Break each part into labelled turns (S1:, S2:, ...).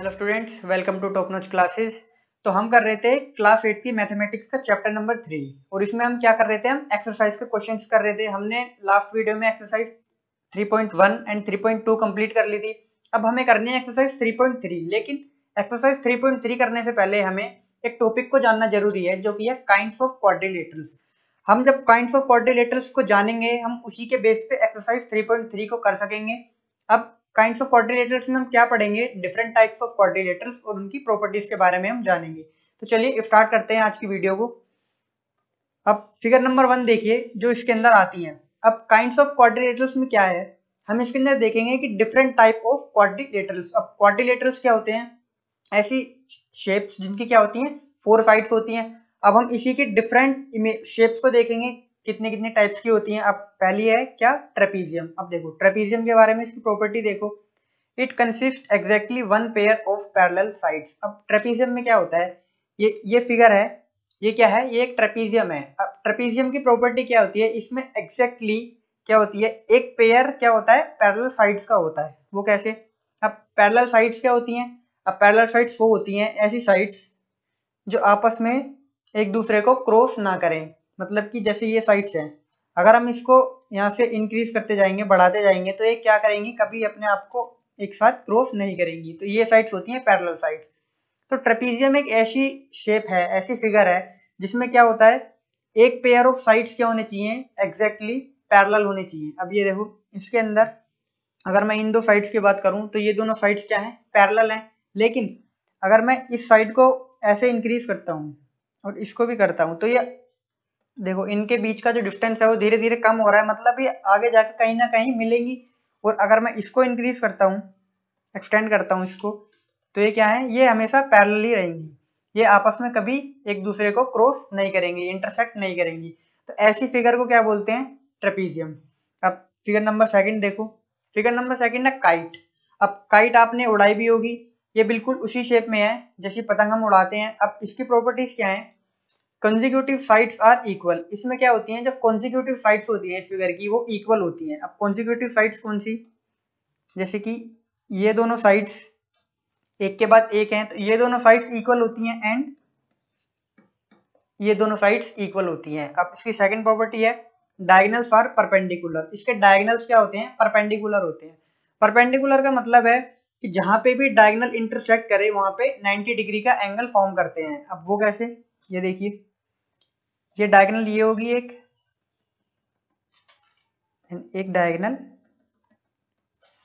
S1: Hello students, welcome to top notch classes. तो हम कर रहे थे क्लास 8 की मैथमेटिक्स का चैप्टर नंबर 3 और इसमें हम क्या कर रहे थे, हम एक्सरसाइज के क्वेश्चंस कर रहे थे। हमने लास्ट वीडियो में एक्सरसाइज 3.1 एंड 3.2 कंप्लीट कर ली थी। अब हमें करनी है एक्सरसाइज 3.3, लेकिन एक्सरसाइज 3.3 करने से पहले हमें एक टॉपिक को जानना जरूरी है, जो कि है काइंड्स ऑफ क्वाड्रिलेटरल्स। हम जब काइंड्स ऑफ क्वाड्रिलेटरल्स को जानेंगे, हम उसी के बेस पे एक्सरसाइज 3.3 को कर सकेंगे। अब काइंड्स ऑफ क्वाड्रिलेटरल्स में हम क्या पढ़ेंगे, डिफरेंट टाइप्स ऑफ क्वाड्रिलेटरल्स और उनकी प्रॉपर्टीज के बारे में हम जानेंगे। तो चलिए स्टार्ट करते हैं आज की वीडियो को। अब फिगर नंबर 1 देखिए जो इसके अंदर आती है। अब काइंड्स ऑफ क्वाड्रिलेटरल्स में क्या है, हम इसके अंदर देखेंगे कि डिफरेंट टाइप ऑफ क्वाड्रिलेटरल्स। अब क्वाड्रिलेटरल्स क्या होते हैं, ऐसी शेप्स जिनकी क्या होती हैं, 4 साइड्स होती हैं। अब हम इसी के डिफरेंट शेप्स को देखेंगे, कितने कितने टाइप्स की होती हैं। अब पहली है क्या, ट्रेपीजियम। अब देखो ट्रेपीजियम के बारे में, इसकी प्रॉपर्टी देखो, it consist exactly one pair of parallel sides. अब ट्रेपीजियम में क्या होता है, ये फिगर है, ये क्या है, ये एक ट्रेपीजियम है। अब ट्रेपीजियम की प्रॉपर्टी क्या होती है, इसमें एग्जैक्टली क्या होती है, एक पेयर क्या होता है, पैरेलल साइड्स का होता है। वो कैसे, अब पैरेलल साइड्स क्या होती हैं, अब पैरेलल साइड्स वो होती हैं ऐसी साइड्स जो आपस में एक दूसरे को क्रॉस ना करें। मतलब कि जैसे ये साइड्स हैं, अगर हम इसको यहाँ से इंक्रीज करते जाएंगे, बढ़ाते जाएंगे, तो ये क्या करेंगी, कभी अपने आप को एक साथ क्रॉस नहीं करेंगी। तो ये साइड्स होती हैं पैरेलल साइड्स। तो ट्रेपीजियम एक ऐसी शेप है, ऐसी फिगर है जिसमें क्या होता है, एक पेयर ऑफ साइड्स क्या होने चाहिए, एग्जैक्टली पैरेलल होने चाहिए। अब ये देखो इसके अंदर, अगर मैं इन दो साइड्स की बात करूं तो ये दोनों साइड्स क्या हैं, पैरेलल हैं। लेकिन अगर मैं इस साइड को ऐसे इंक्रीज करता हूँ और इसको भी करता हूँ, तो ये देखो इनके बीच का जो डिस्टेंस है वो धीरे धीरे कम हो रहा है, मतलब ये आगे जाके कहीं ना कहीं मिलेंगी। और अगर मैं इसको इंक्रीज करता हूँ, एक्सटेंड करता हूँ इसको, तो ये क्या है, ये हमेशा पैरेलल ही रहेंगी। ये आपस में कभी एक दूसरे को क्रॉस नहीं करेंगी, इंटरसेक्ट नहीं करेंगी। तो ऐसी फिगर को क्या बोलते हैं, ट्रेपीजियम। अब फिगर नंबर 2 देखो, फिगर नंबर 2 है काइट। अब काइट आपने उड़ाई भी होगी, ये बिल्कुल उसी शेप में है जैसी पतंग हम उड़ाते हैं। अब इसकी प्रॉपर्टीज क्या है, कंसेक्यूटिव साइड्स आर इक्वल। इसमें क्या होती हैं, जब कंसेक्यूटिव साइड्स होती है इस फिगर की, वो इक्वल होती हैं। अब कंसेक्यूटिव साइड्स कौन सी, जैसे कि ये दोनों साइड्स एक के बाद एक हैं, तो ये दोनों साइड्स इक्वल होती हैं एंड ये दोनों साइड्स इक्वल होती हैं। अब इसकी सेकंड प्रॉपर्टी है डायगोनल्स आर परपेंडिकुलर। इसके डायगोनल्स क्या होते हैं, परपेंडिकुलर होते हैं। परपेंडिकुलर का मतलब है कि जहां पे भी डायगोनल इंटरसेक्ट करे वहां पे 90 डिग्री का एंगल फॉर्म करते हैं। अब वो कैसे, ये देखिए, ये डायगोनल ये होगी एक डायगोनल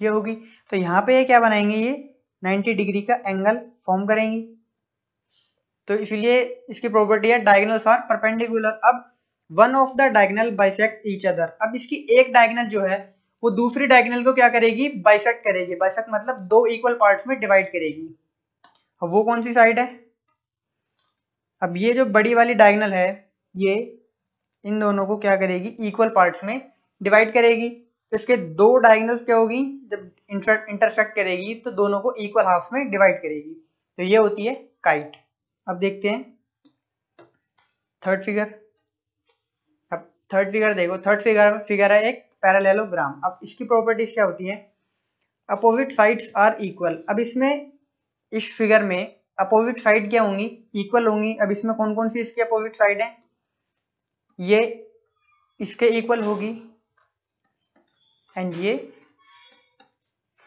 S1: ये होगी, तो यहाँ पे ये क्या बनाएंगे, ये 90 डिग्री का एंगल फॉर्म करेंगी। तो इसलिए इसकी प्रॉपर्टी है डायगोनल्स आर परपेंडिकुलर। अब one of the diagonal bisect each other. अब इसकी एक डायगोनल जो है वो दूसरी डायगोनल को क्या करेगी, बाइसेक्ट करेगी। बाइसेक्ट मतलब दो इक्वल पार्ट्स में डिवाइड करेगी। अब वो कौन सी साइड है, अब ये जो बड़ी वाली डायगोनल है, ये इन दोनों को क्या करेगी, इक्वल पार्ट्स में डिवाइड करेगी। तो इसके दो डायगोनल्स क्या होगी, जब इंटरसेक्ट करेगी तो दोनों को इक्वल हाफ में डिवाइड करेगी। तो ये होती है काइट। अब देखते हैं थर्ड फिगर। अब थर्ड फिगर देखो, थर्ड फिगर है एक पैरेललोग्राम। अब इसकी प्रॉपर्टीज क्या होती है, अपोजिट साइड्स आर इक्वल। अब इसमें इस फिगर में अपोजिट साइड क्या होंगी, इक्वल होंगी। अब इसमें कौन कौन सी इसकी अपोजिट साइड है, ये इसके इक्वल होगी एंड ये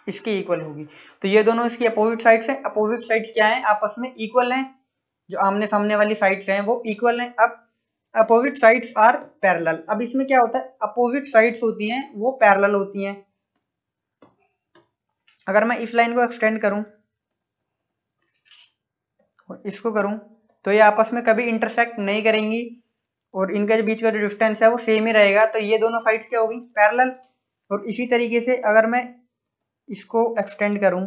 S1: इसके इक्वल होगी। तो ये दोनों इसकी अपोजिट साइड्स हैं। अपोजिट साइड्स क्या हैं, आपस में इक्वल हैं। जो आमने सामने वाली साइड्स हैं वो इक्वल हैं। अब अपोजिट साइड्स आर पैरेलल। अब इसमें क्या होता है, अपोजिट साइड्स होती हैं वो पैरेलल होती हैं। अगर मैं इस लाइन को एक्सटेंड करूं और इसको करूं, तो ये आपस में कभी इंटरसेक्ट नहीं करेंगी और इनके बीच का जो डिस्टेंस है वो सेम ही रहेगा। तो ये दोनों साइड्स क्या होगी, पैरेलल। और इसी तरीके से अगर मैं इसको एक्सटेंड करूं,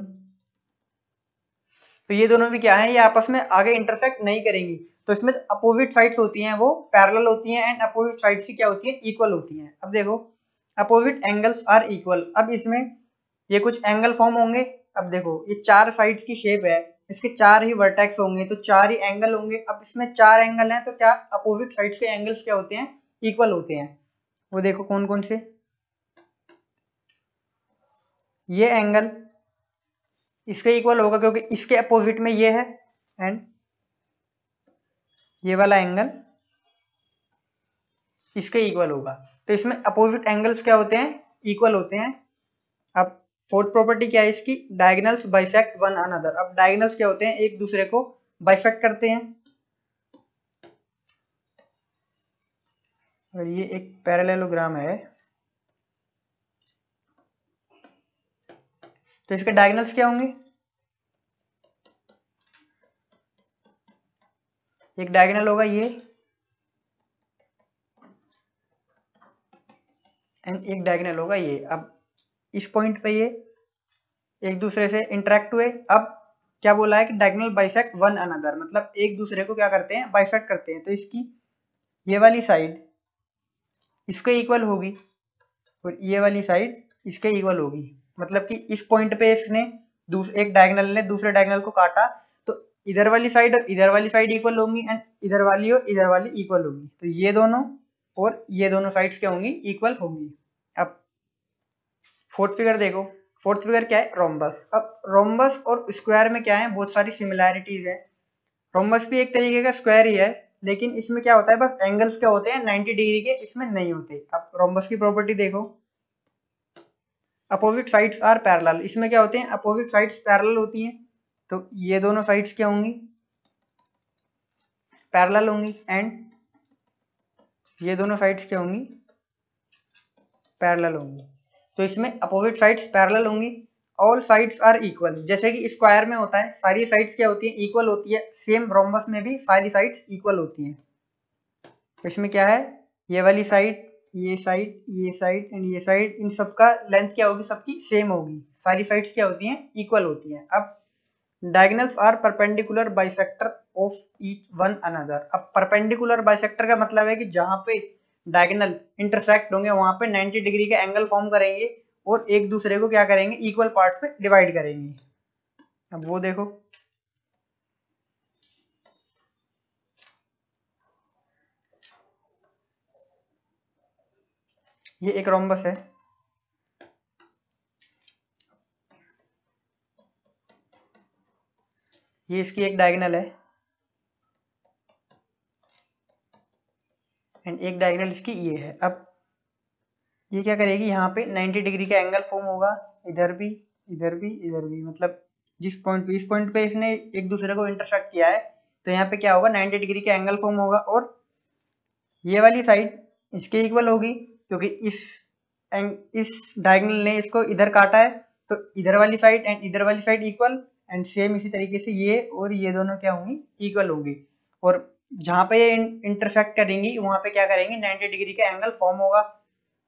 S1: तो ये दोनों भी क्या है, ये आपस में आगे इंटरसेक्ट नहीं करेंगी। तो इसमें अपोजिट साइड्स होती हैं वो पैरेलल होती हैं एंड अपोजिट साइड्स की क्या होती है, इक्वल होती हैं। अब देखो अपोजिट एंगल्स आर इक्वल। अब इसमें ये कुछ एंगल फॉर्म होंगे। अब देखो ये चार साइड्स की शेप है, इसके चार ही वर्टेक्स होंगे तो चार ही एंगल होंगे। अब इसमें चार एंगल हैं, तो क्या अपोजिट साइड्स के एंगल्स क्या होते हैं, इक्वल होते हैं। वो देखो कौन कौन से, ये एंगल इसके इक्वल होगा क्योंकि इसके अपोजिट में ये है एंड ये वाला एंगल इसके इक्वल होगा। तो इसमें अपोजिट एंगल्स क्या होते हैं, इक्वल होते हैं। अब फोर्थ प्रॉपर्टी क्या है इसकी, डायगोनल्स बाइसेक्ट वन अनदर। अब डायगोनल्स क्या होते हैं, एक दूसरे को बाइसेक्ट करते हैं। अगर ये एक पैरेललोग्राम है तो इसके डायगोनल्स क्या होंगे, एक डायगोनल होगा ये एंड एक डायगोनल होगा ये। अब इस पॉइंट पे ये एक दूसरे से इंटरेक्ट हुए। अब क्या बोला है कि डायगोनल बाइसेक्ट वन अनदर, मतलब एक दूसरे को क्या करते हैं, बाइसेक्ट करते हैं। तो इसकी ये वाली साइड इसके इक्वल होगी और ये वाली साइड इसके इक्वल होगी। मतलब कि इस पॉइंट पे इसने एक डायगोनल ने दूसरे डायगोनल को काटा तो इधर वाली साइड और इधर वाली साइड इक्वल होंगी एंड इधर वाली और इधर वाली इक्वल होगी। तो ये दोनों और ये दोनों साइड्स क्या होंगी, इक्वल होंगी। अब फोर्थ फिगर देखो, फोर्थ फिगर क्या है, रोम्बस। अब रोम्बस और स्क्वायर में क्या है, बहुत सारी सिमिलैरिटीज है। रोम्बस भी एक तरीके का स्क्वायर ही है, लेकिन इसमें क्या होता है, बस एंगल्स क्या होते हैं 90 डिग्री के, इसमें नहीं होते। अब रोम्बस की प्रॉपर्टी देखो, अपोजिट साइड्स आर पैरेलल। इसमें क्या होते हैं, अपोजिट साइड्स पैरेलल होती हैं। तो ये दोनों साइड्स क्या होंगी, पैरेलल होंगी एंड ये दोनों साइड्स क्या होंगी, पैरेलल होंगी। तो इसमें अपोजिट साइड्स पैरेलल होंगी। ऑल साइड्स आर इक्वल, जैसे कि स्क्वायर में होता है सारी साइड्स क्या होती है, इक्वल होती है। सेम रोम्बस में भी सारी साइड्स इक्वल होती हैं। तो इसमें क्या है, ये वाली साइड, ये साइड, ये साइड एंड ये साइड, इन सबका लेंथ क्या होगी, सबकी सेम होगी। सारी साइड्स क्या होती हैं, इक्वल होती हैं। अब diagonals are perpendicular bisector of each one another. अब परपेंडिकुलर बाइसेक्टर का मतलब है कि जहां पे डायगोनल इंटरसेक्ट होंगे वहां पे 90 डिग्री का एंगल फॉर्म करेंगे और एक दूसरे को क्या करेंगे, इक्वल पार्ट्स में डिवाइड करेंगे। अब वो देखो, ये एक रोम्बस है, ये इसकी एक डायगोनल है एंड एक डायगोनल इसकी ये है। अब ये क्या करेगी, यहाँ पे 90 डिग्री का एंगल फॉर्म होगा, इधर भी इधर भी इधर भी। मतलब जिस पॉइंट पे, इस पॉइंट पे इसने एक दूसरे को इंटरसेक्ट किया है तो यहाँ पे क्या होगा, 90 डिग्री का एंगल फॉर्म होगा और ये वाली साइड इसके इक्वल होगी क्योंकि इस डायगोनल ने इसको इधर काटा है। तो इधर वाली साइड एंड इधर वाली साइड इक्वल एंड सेम इसी तरीके से ये और ये दोनों क्या होंगी, इक्वल होंगी। और जहां पे ये इंटरसेक्ट करेंगी वहां पे क्या करेंगे, 90 डिग्री का एंगल फॉर्म होगा।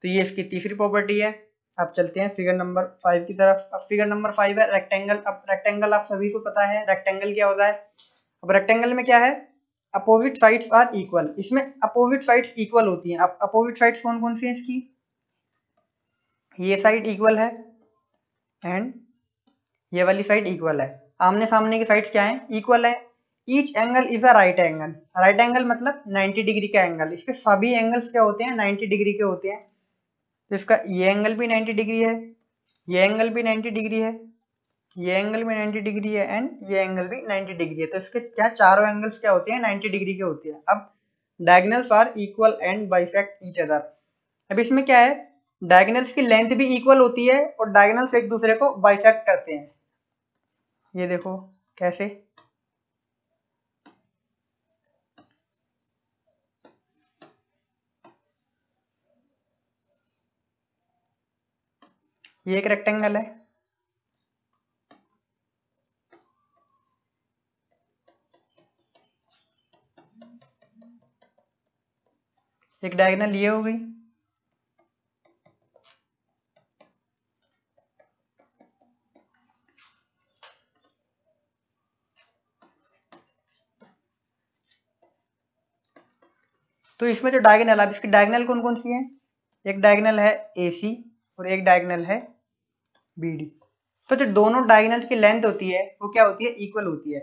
S1: तो ये इसकी तीसरी प्रॉपर्टी है। अब चलते हैं फिगर नंबर 5 की तरफ। अब फिगर नंबर 5 है रेक्टेंगल। अब रेक्टेंगल आप सभी को पता है रेक्टेंगल क्या होता है। अब रेक्टेंगल में क्या है, अपोजिट साइड्स आर इक्वल। इसमें अपोजिट साइड्स इक्वल होती हैं। अब अपोजिट साइड्स कौन कौन सी हैं इसकी, ये साइड इक्वल है एंड ये वाली साइड इक्वल है। आमने सामने की साइड्स क्या है, इक्वल है। Each angle is a right angle. Right angle मतलब 90 डिग्री का एंगल। इसके सभी एंगल्स क्या होते हैं, 90 डिग्री के होते हैं। तो इसका ये एंगल भी 90 डिग्री है, ये एंगल भी 90 डिग्री है, ये एंगल भी 90 डिग्री है एंड ये एंगल भी 90 डिग्री है। तो इसके क्या चारों एंगल्स क्या होते हैं, 90 डिग्री के होते हैं। अब diagonals are equal and bisect each other. अब इसमें क्या है, डायगोनल्स की लेंथ भी इक्वल होती है और डायगोनल्स एक दूसरे को बाइसेक्ट करते हैं। ये देखो कैसे, ये एक रेक्टेंगल है, एक डायगोनल ये हो गई। तो इसमें जो डायगोनल, अब इसकी डायगोनल कौन कौन सी है, एक डायगोनल है AC और एक डायगोनल है BD। तो जो दोनों डायगोनल की लेंथ होती है वो क्या होती है, इक्वल होती है।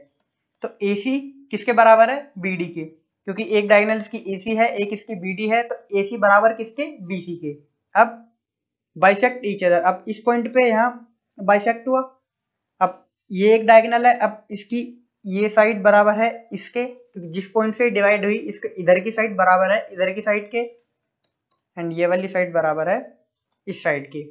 S1: तो AC किसके बराबर है, BD के, क्योंकि एक डायगोनल इसकी AC है एक इसकी BD है। तो AC बराबर किसके, BC के। अब बाइसेक्ट ईच अदर। अब इस पॉइंट पे यहाँ बाइसेक्ट हुआ। अब ये एक डायगोनल है, अब इसकी ये साइड बराबर है इसके, तो जिस पॉइंट से डिवाइड हुई इसके इधर की साइड बराबर है इधर की साइड के, एंड ये वाली साइड बराबर है इस साइड की।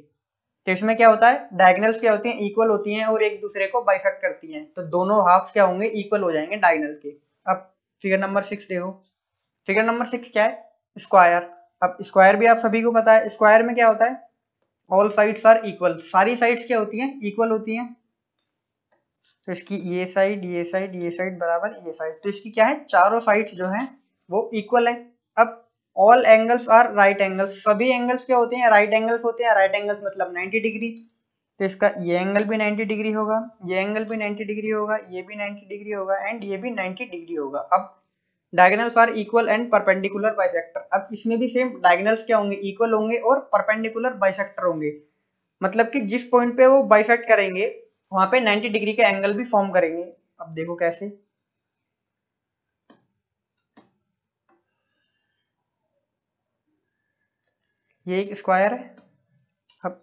S1: तो इसमें क्या होता है, डायगोनल्स क्या होती हैं, इक्वल होती हैं और एक दूसरे को बाइसेक्ट करती हैं, तो दोनों हाफ्स क्या होंगे, इक्वल हो जाएंगे डायगोनल के। अब फिगर नंबर 6 देखो, फिगर नंबर 6 क्या है, स्क्वायर। अब स्क्वायर भी आप सभी को पता है, स्क्वायर में क्या होता है, ऑल साइड्स आर इक्वल, सारी साइड्स क्या होती हैं, इक्वल होती हैं। तो इसकी ये साइड ये साइड ये साइड बराबर ये साइड, तो इसकी क्या है, चारों साइड्स जो हैं वो इक्वल है। अब all angles are right angles, सभी एंगल्स क्या होते हैं, राइट एंगल्स होते हैं, राइट एंगल्स मतलब 90 डिग्री। तो इसका ये एंगल भी 90 डिग्री होगा, ये एंगल भी 90 डिग्री होगा, ये भी 90 डिग्री होगा, एंड ये भी 90 डिग्री होगा। अब diagonals are equal and perpendicular bisector, अब इसमें भी सेम डायगोनल्स क्या होंगे, इक्वल होंगे और परपेंडिकुलर बाइसेक्टर होंगे, मतलब कि जिस पॉइंट पे वो बाइसेक्ट करेंगे वहां पे 90 डिग्री के एंगल भी फॉर्म करेंगे। अब देखो कैसे, ये एक स्क्वायर है। अब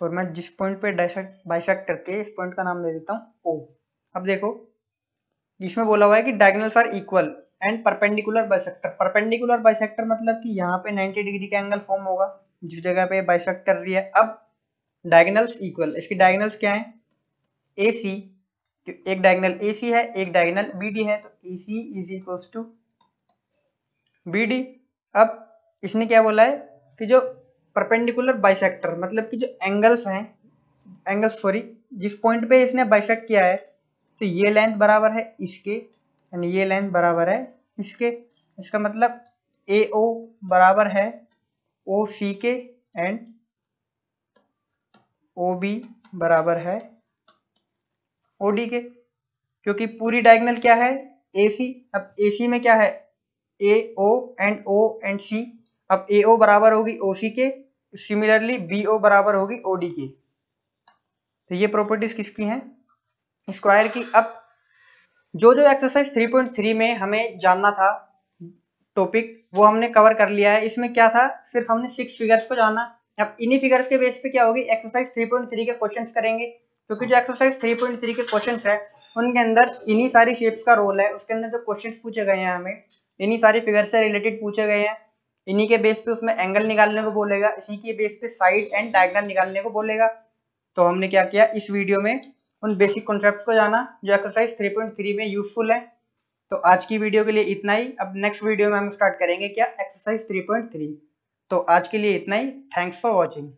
S1: और मैं जिस पॉइंट पे बाइसेक्ट करती है इस पॉइंट का नाम दे देता हूँ O। अब देखो इसमें बोला हुआ है कि diagonals are equal and perpendicular bisector, perpendicular bisector मतलब कि यहाँ पे 90 डिग्री का एंगल फॉर्म होगा जिस जगह पे बाइसेक्ट कर रही है। अब डायगोनल्स इक्वल, इसकी डायगोनल्स क्या है, AC, एक डायगोनल AC है एक डायगोनल BD है, तो AC is equals to BD। अब इसने क्या बोला है कि जो परपेंडिकुलर बाइसेक्टर मतलब कि जो एंगल्स हैं, एंगल्स सॉरी, जिस पॉइंट पे इसने बाइसेक्ट किया है, तो ये लेंथ बराबर है इसके एंड ये लेंथ बराबर है इसके, इसका मतलब AO बराबर है OC के एंड OB बराबर है OD के, क्योंकि पूरी डायगोनल क्या है AC। अब AC में क्या है AO and O and C, अब AO बराबर होगी OC के, सिमिलरली BO बराबर होगी OD के। तो ये प्रॉपर्टीज किसकी हैं, स्क्वायर की। अब जो जो एक्सरसाइज 3.3 में हमें जानना था टॉपिक वो हमने कवर कर लिया है। इसमें क्या था, सिर्फ हमने 6 फिगर्स को जाना। अब इन्हीं फिगर्स के बेस पे क्या होगी, एक्सरसाइज 3.3 के क्वेश्चंस करेंगे, क्योंकि जो एक्सरसाइज 3.3 के क्वेश्चंस है उनके अंदर इन्हीं सारी शेप्स का रोल है। उसके अंदर जो क्वेश्चंस पूछे गए हैं हमें इन्हीं सारी फिगर से रिलेटेड पूछे गए हैं, इन्हीं के बेस पे उसमें एंगल निकालने को बोलेगा, इसी के बेस पे साइड एंड डायगोनल निकालने को बोलेगा। तो हमने क्या किया, इस वीडियो में उन बेसिक कॉन्सेप्ट्स को जाना जो एक्सरसाइज 3.3 में यूजफुल है। तो आज की वीडियो के लिए इतना ही। अब नेक्स्ट वीडियो में हम स्टार्ट करेंगे क्या, एक्सरसाइज 3.3। तो आज के लिए इतना ही। Thanks for watching.